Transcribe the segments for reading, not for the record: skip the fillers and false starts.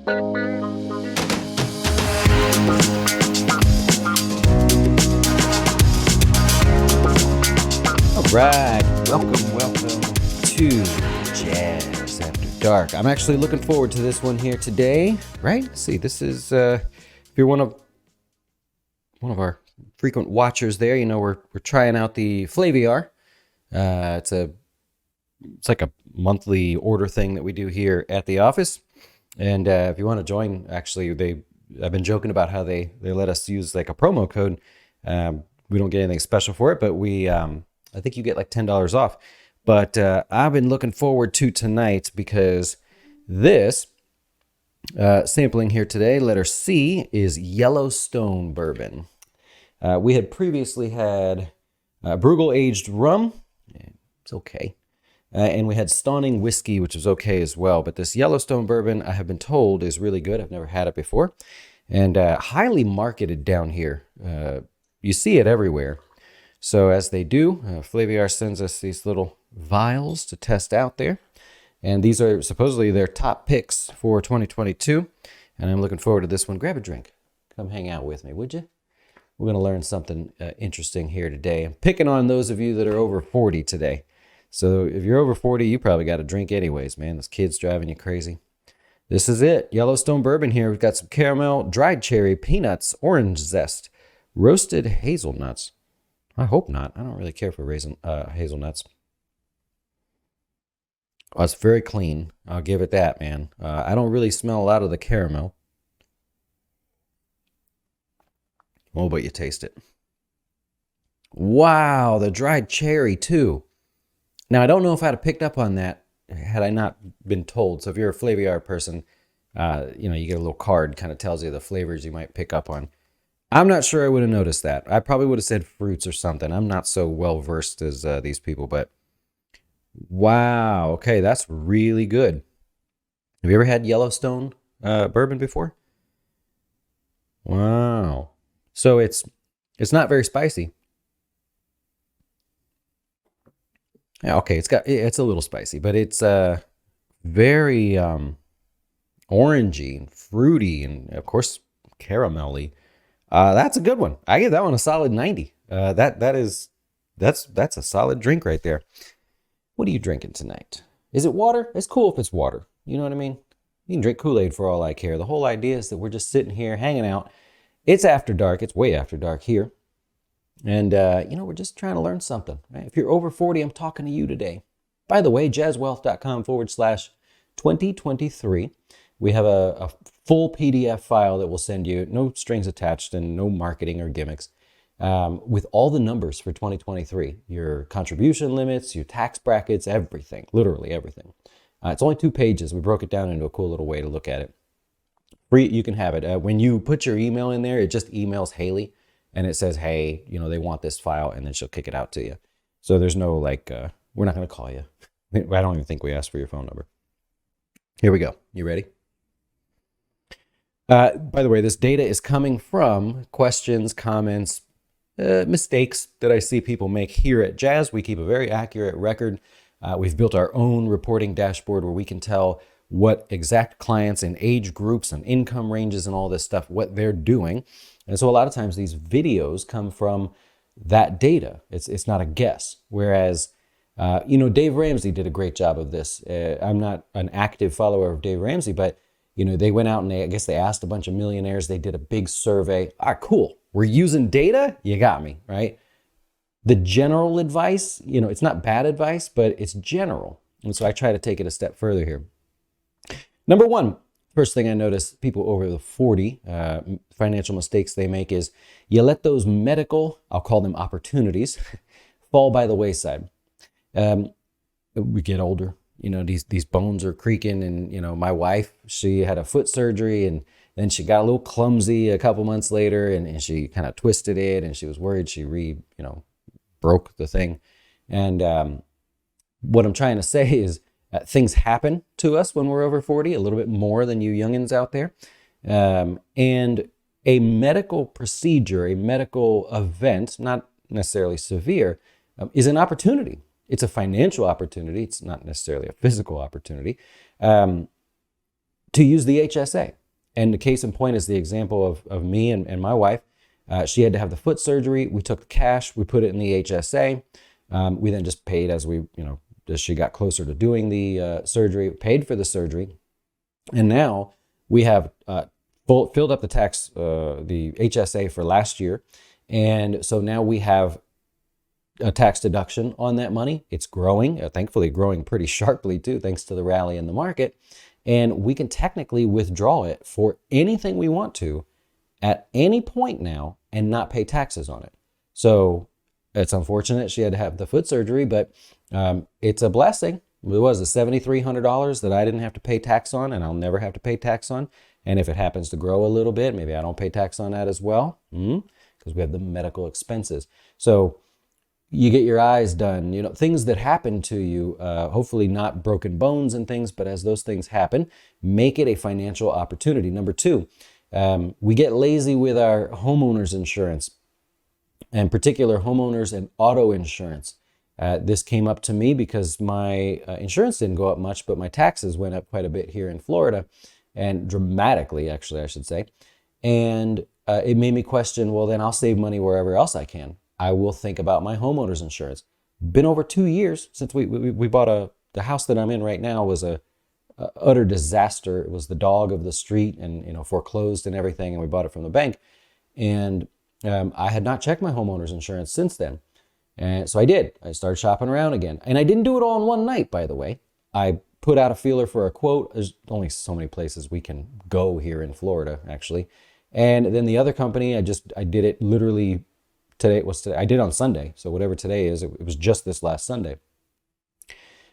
All right, welcome to Jazz After Dark. I'm actually looking forward to this one here today, right? Let's see, this is, if you're one of our frequent watchers there, you know, we're trying out the Flaviar. It's like a monthly order thing that we do here at the office. And if you want to join, actually, I've been joking about how they let us use like a promo code. We don't get anything special for it, but I think you get like $10 off. But I've been looking forward to tonight because this sampling here today, letter C, is Yellowstone bourbon. We had previously had Bruegel aged rum. It's okay. And we had Stauning whiskey, which was okay as well. But this Yellowstone bourbon, I have been told, is really good. I've never had it before. And highly marketed down here. You see it everywhere. So as they do, Flaviar sends us these little vials to test out there. And these are supposedly their top picks for 2022. And I'm looking forward to this one. Grab a drink. Come hang out with me, would you? We're going to learn something interesting here today. I'm picking on those of you that are over 40 today. So if you're over 40, you probably got a drink anyways, man. Those kids driving you crazy. This is it. Yellowstone bourbon here. We've got some caramel, dried cherry, peanuts, orange zest, roasted hazelnuts. I hope not. I don't really care for hazelnuts. Oh, it's very clean. I'll give it that, man. I don't really smell a lot of the caramel. Oh, but you taste it. Wow, the dried cherry too. Now, I don't know if I'd have picked up on that had I not been told. So if you're a Flaviar person, you get a little card, kind of tells you the flavors you might pick up on. I'm not sure I would have noticed that. I probably would have said fruits or something. I'm not so well versed as these people, but wow. Okay, that's really good. Have you ever had Yellowstone bourbon before? Wow. So it's not very spicy. Yeah, okay, it's a little spicy, but it's very orangey and fruity and of course caramelly. That's a good one. I give that one a solid 90. That's a solid drink right there. What are you drinking tonight? Is it water? It's cool if it's water. You know what I mean? You can drink Kool-Aid for all I care. The whole idea is that we're just sitting here hanging out. It's after dark. It's way after dark here. And, we're just trying to learn something. Right? If you're over 40, I'm talking to you today. By the way, jazzwealth.com/2023. We have a full PDF file that we'll send you, no strings attached and no marketing or gimmicks, with all the numbers for 2023. Your contribution limits, your tax brackets, everything, literally everything. It's only 2 pages. We broke it down into a cool little way to look at it. Free, you can have it. When you put your email in there, it just emails Haley. And it says, hey, they want this file, and then she'll kick it out to you. So there's no we're not going to call you. I don't even think we asked for your phone number. Here we go. You ready? By the way, this data is coming from questions, comments, mistakes that I see people make here at Jazz. We keep a very accurate record. We've built our own reporting dashboard where we can tell what exact clients and age groups and income ranges and all this stuff, what they're doing. And so a lot of times these videos come from that data. It's not a guess. Whereas, Dave Ramsey did a great job of this. I'm not an active follower of Dave Ramsey, but, they went out and I guess they asked a bunch of millionaires. They did a big survey. Cool. We're using data. You got me, right? The general advice, it's not bad advice, but it's general. And so I try to take it a step further here. Number one, first thing I notice people over the 40 financial mistakes they make is you let those medical, I'll call them opportunities, fall by the wayside. We get older, these bones are creaking, and my wife, she had a foot surgery, and then she got a little clumsy a couple months later, and she kind of twisted it, and she was worried she broke the thing. And what I'm trying to say is things happen to us when we're over 40, a little bit more than you youngins out there. And a medical procedure, a medical event, not necessarily severe, is an opportunity. It's a financial opportunity. It's not necessarily a physical opportunity to to use the HSA. And the case in point is the example of me and my wife. She had to have the foot surgery. We took the cash, we put it in the HSA. We then just paid as as she got closer to doing the surgery, paid for the surgery. And now we have filled up the HSA for last year. And so now we have a tax deduction on that money. It's growing, thankfully growing pretty sharply too, thanks to the rally in the market. And we can technically withdraw it for anything we want to at any point now and not pay taxes on it. So it's unfortunate she had to have the foot surgery, but it's a blessing. It was $7,300 that I didn't have to pay tax on, and I'll never have to pay tax on. And if it happens to grow a little bit, maybe I don't pay tax on that as well, because we have the medical expenses. So you get your eyes done, things that happen to you, hopefully not broken bones and things, but as those things happen, make it a financial opportunity. Number two, we get lazy with our homeowners insurance, in particular homeowners and auto insurance. This came up to me because my insurance didn't go up much, but my taxes went up quite a bit here in Florida, and dramatically, actually, I should say. And it made me question, well, then I'll save money wherever else I can. I will think about my homeowner's insurance. Been over 2 years since we bought the house that I'm in right now was a utter disaster. It was the dog of the street and foreclosed and everything, and we bought it from the bank. And I had not checked my homeowner's insurance since then. And so I did. I started shopping around again. And I didn't do it all in one night, by the way. I put out a feeler for a quote. There's only so many places we can go here in Florida, actually. And then the other company, I did it literally today. I did it on Sunday. So whatever today is, it was just this last Sunday.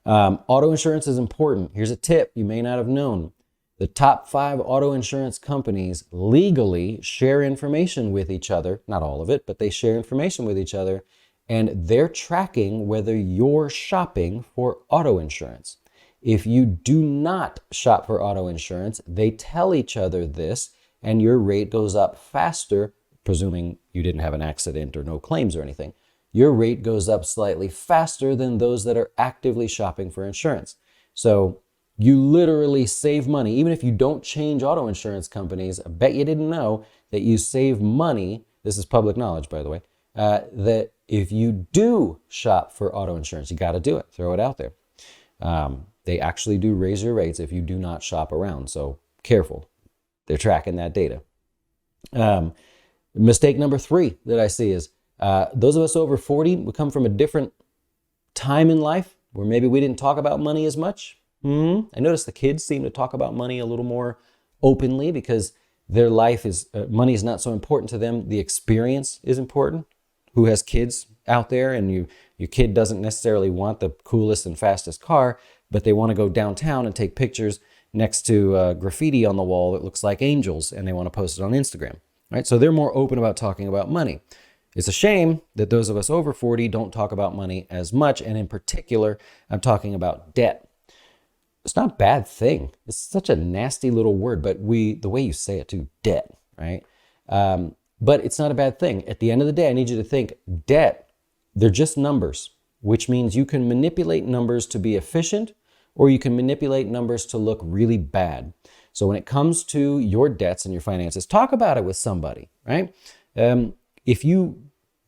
Auto insurance is important. Here's a tip you may not have known. The top 5 auto insurance companies legally share information with each other. Not all of it, but they share information with each other. And they're tracking whether you're shopping for auto insurance. If you do not shop for auto insurance, they tell each other this, and your rate goes up faster, presuming you didn't have an accident or no claims or anything. Your rate goes up slightly faster than those that are actively shopping for insurance. So you literally save money. Even if you don't change auto insurance companies, I bet you didn't know that you save money. This is public knowledge, by the way, that if you do shop for auto insurance, you got to do it. Throw it out there. They actually do raise your rates if you do not shop around. So careful. They're tracking that data. Mistake number 3 that I see is those of us over 40, we come from a different time in life where maybe we didn't talk about money as much. I notice the kids seem to talk about money a little more openly because their life is, money is not so important to them. The experience is important. Who has kids out there, and your kid doesn't necessarily want the coolest and fastest car, but they want to go downtown and take pictures next to graffiti on the wall that looks like angels, and they want to post it on Instagram, right? So they're more open about talking about money. It's a shame that those of us over 40 don't talk about money as much, and in particular, I'm talking about debt. It's not a bad thing. It's such a nasty little word, but the way you say it too, debt, right? But it's not a bad thing. At the end of the day, I need you to think debt, they're just numbers, which means you can manipulate numbers to be efficient, or you can manipulate numbers to look really bad. So when it comes to your debts and your finances, talk about it with somebody, right? If you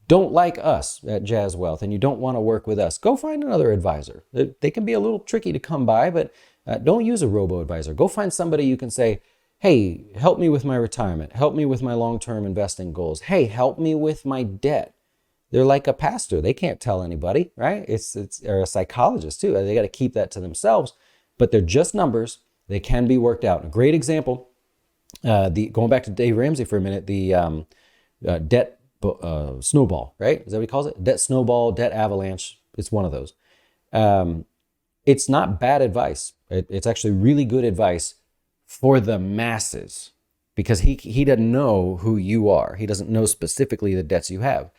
don't like us at Jazz Wealth and you don't want to work with us, go find another advisor. They can be a little tricky to come by, but don't use a robo-advisor. Go find somebody you can say, hey, help me with my retirement. Help me with my long-term investing goals. Hey, help me with my debt. They're like a pastor. They can't tell anybody, right? Or a psychologist too. They got to keep that to themselves, but they're just numbers. They can be worked out. A great example, going back to Dave Ramsey for a minute, the debt snowball, right? Is that what he calls it? Debt snowball, debt avalanche. It's one of those. It's not bad advice. It's actually really good advice for the masses, because he doesn't know who you are. He doesn't know specifically the debts you have.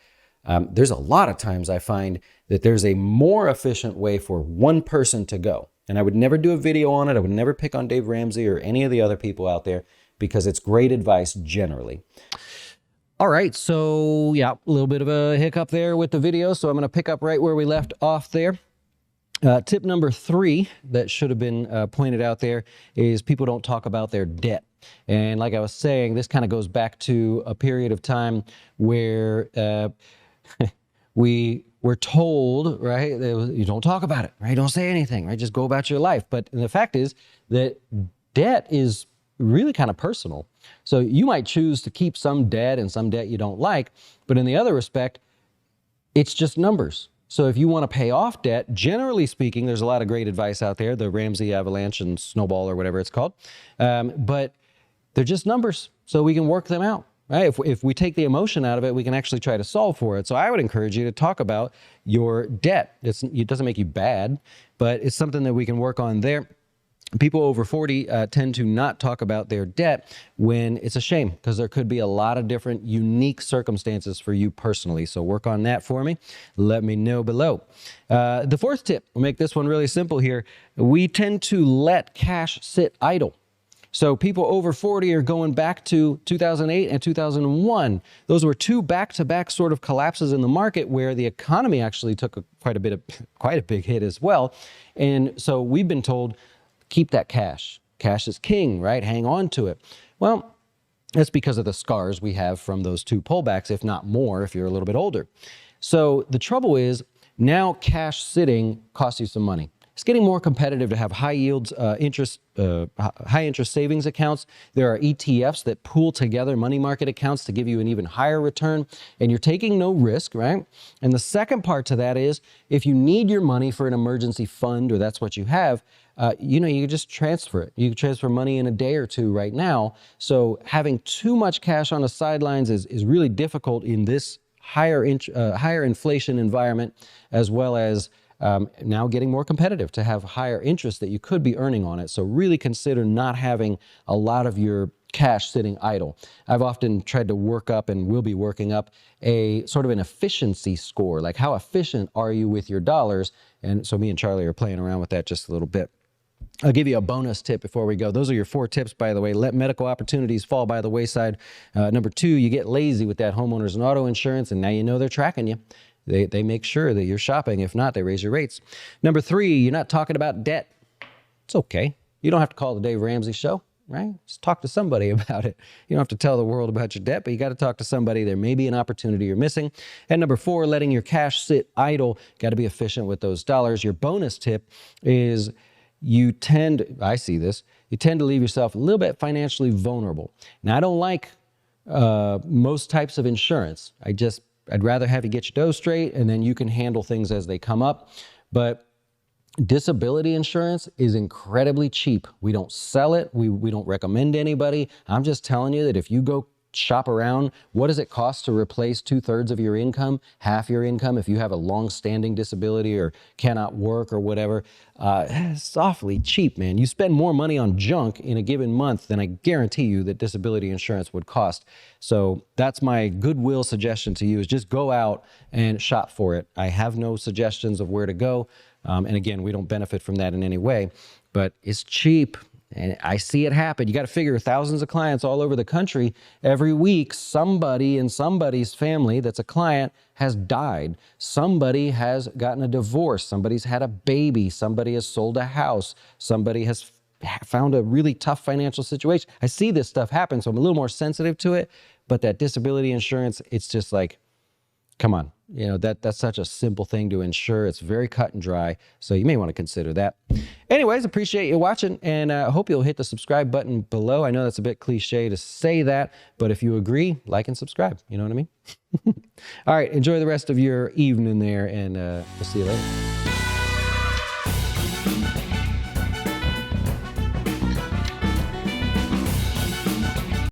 There's a lot of times I find that there's a more efficient way for one person to go. And I would never do a video on it. I would never pick on Dave Ramsey or any of the other people out there, because it's great advice generally. All right, so yeah, a little bit of a hiccup there with the video. So I'm going to pick up right where we left off there. Tip number 3 that should have been pointed out there is people don't talk about their debt. And like I was saying, this kind of goes back to a period of time where we were told, right, you don't talk about it, right? Don't say anything, right? Just go about your life. But the fact is that debt is really kind of personal. So you might choose to keep some debt and some debt you don't like, but in the other respect, it's just numbers. So if you want to pay off debt, generally speaking, there's a lot of great advice out there, the Ramsey avalanche and snowball or whatever it's called, but they're just numbers, so we can work them out. Right? If we take the emotion out of it, we can actually try to solve for it. So I would encourage you to talk about your debt. It doesn't make you bad, but it's something that we can work on there. People over 40 tend to not talk about their debt when it's a shame, because there could be a lot of different unique circumstances for you personally. So work on that for me. Let me know below. The 4th tip, we'll make this one really simple here. We tend to let cash sit idle. So people over 40 are going back to 2008 and 2001. Those were 2 back-to-back sort of collapses in the market where the economy actually took quite a big hit as well. And so we've been told, keep that cash. Cash is king, right? Hang on to it. Well, that's because of the scars we have from those 2 pullbacks, if not more, if you're a little bit older. So the trouble is now cash sitting costs you some money. It's getting more competitive to have high yields, high interest savings accounts. There are ETFs that pool together money market accounts to give you an even higher return, and you're taking no risk, right? And the second part to that is if you need your money for an emergency fund, or that's what you have, you can just transfer it. You can transfer money in a day or 2 right now. So having too much cash on the sidelines is really difficult in this higher inflation environment, as well as now getting more competitive to have higher interest that you could be earning on it. So really consider not having a lot of your cash sitting idle. I've often tried to work up, and will be working up, a sort of an efficiency score, like how efficient are you with your dollars? And so me and Charlie are playing around with that just a little bit. I'll give you a bonus tip before we go. Those are your 4 tips, by the way. Let medical opportunities fall by the wayside. Number 2, you get lazy with that homeowners and auto insurance, and now you know they're tracking you. They make sure that you're shopping. If not, they raise your rates. Number 3, you're not talking about debt. It's okay. You don't have to call the Dave Ramsey Show, right? Just talk to somebody about it. You don't have to tell the world about your debt, but you got to talk to somebody. There may be an opportunity you're missing. And number 4, letting your cash sit idle. Got to be efficient with those dollars. Your bonus tip is I see this, you tend to leave yourself a little bit financially vulnerable. Now, I don't like most types of insurance. I'd rather have you get your dough straight, and then you can handle things as they come up. But disability insurance is incredibly cheap. We don't sell it. We don't recommend anybody. I'm just telling you that if you go shop around, what does it cost to replace 2/3 of your income, half your income, if you have a long-standing disability or cannot work or whatever? It's awfully cheap, man. You spend more money on junk in a given month than I guarantee you that disability insurance would cost. So that's my goodwill suggestion to you, is just go out and shop for it. I have no suggestions of where to go. And again, we don't benefit from that in any way, but it's cheap. And I see it happen. You got to figure thousands of clients all over the country. Every week, somebody in somebody's family that's a client has died. Somebody has gotten a divorce. Somebody's had a baby. Somebody has sold a house. Somebody has found a really tough financial situation. I see this stuff happen, so I'm a little more sensitive to it. But that disability insurance, it's just like, come on. That's such a simple thing to insure. It's very cut and dry, so you may want to consider that. Anyways, appreciate you watching, and I hope you'll hit the subscribe button below. I know that's a bit cliche to say that, but if you agree, like and subscribe. You know what I mean? All right, enjoy the rest of your evening there, and we'll see you later.